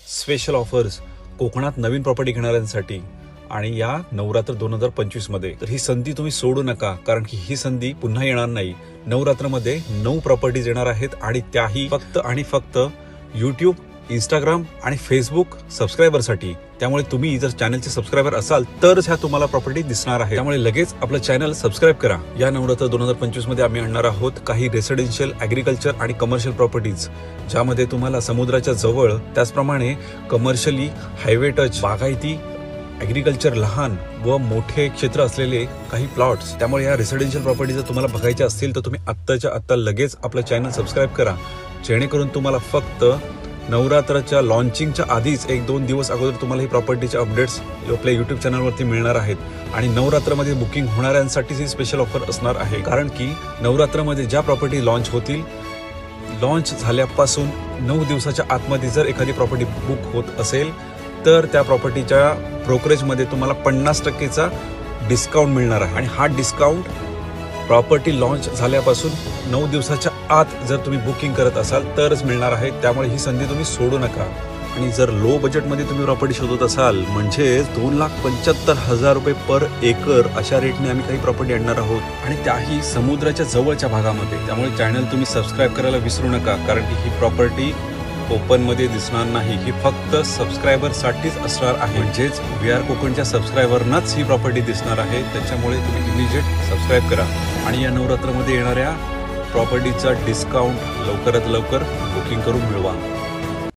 Special offers कोकणात नवीन property घेणाऱ्यांसाठी आणि या नवरात्र 2025 मध्ये तर ही संधी तुम्ही सोडू नका, कारण की ही संधी पुन्हा येणार नाही. नवरात्रमध्ये 9 प्रॉपर्टीज येणार आहेत आणि त्याही फक्त आणि फक्त YouTube, Instagram आणि Facebook सबस्क्रायबरसाठी. त्यामुळे तुम्ही जर चॅनलचे सबस्क्रायबर असाल तरच ह्या तुम्हाला प्रॉपर्टी दिसणार आहे. त्यामुळे लगेच आपलं चॅनल सबस्क्राईब करा. या नवरात्र 2025 मध्ये आम्ही आणणार आहोत काही रेसिडेन्शियल, ऍग्रिकल्चर आणि कमर्शियल प्रॉपर्टीज, ज्यामध्ये तुम्हाला समुद्राच्या जवळ, त्याचप्रमाणे कमर्शियली हायवे टच, बागायती, ऍग्रिकल्चर लहान व मोठे क्षेत्र असलेले काही प्लॉट्स. त्यामुळे या रेसिडेन्शियल प्रॉपर्टी जर तुम्हाला बघायच्या असतील तर तुम्ही आत्ताच्या आत्ता लगेच आपलं चॅनल सबस्क्राईब करा, जेणेकरून तुम्हाला फक्त नवरात्राच्या लॉन्चिंगच्या आधीच 1-2 दिवस अगोदर तुम्हाला ही प्रॉपर्टीचे अपडेट्स आपल्या YouTube चॅनलवरती मिळणार आहेत. आणि नवरात्रामध्ये बुकिंग होणाऱ्यांसाठी स्पेशल ऑफर असणार आहे, कारण की नवरात्रामध्ये ज्या प्रॉपर्टी लॉन्च होतील, लॉन्च झाल्यापासून 9 दिवसाच्या आतमध्ये जर एखादी प्रॉपर्टी बुक होत असेल तर त्या प्रॉपर्टीच्या ब्रोकरेजमध्ये तुम्हाला 50%चा डिस्काउंट मिळणार आहे. आणि हा डिस्काउंट प्रॉपर्टी लॉन्च झाल्यापासून 9 दिवसाच्या आत जर तुम्ही बुकिंग करत असाल तरच मिळणार आहे. त्यामुळे ही संधी तुम्ही सोडू नका. आणि जर लो बजेटमध्ये तुम्ही प्रॉपर्टी शोधत असाल, म्हणजे 2,75,000 रुपये पर एकर अशा रेटने आम्ही काही प्रॉपर्टी आणणार आहोत, आणि त्याही समुद्राच्या जवळच्या भागामध्ये. त्यामुळे चॅनल तुम्ही सबस्क्राईब करायला विसरू नका, कारण की ही प्रॉपर्टी ओपन मध्ये दिसणार नाही. ही फक्त सबस्क्रायबरसाठीच असणार आहे. म्हणजेच VR कोकणच्या सबस्क्रायबरनाच ही प्रॉपर्टी दिसणार आहे. त्याच्यामुळे तुम्ही इमिजिएट सबस्क्राईब करा आणि या नवरात्रामध्ये येणाऱ्या प्रॉपर्टीचा डिस्काउंट लवकरात लवकर बुकिंग करून मिळवा.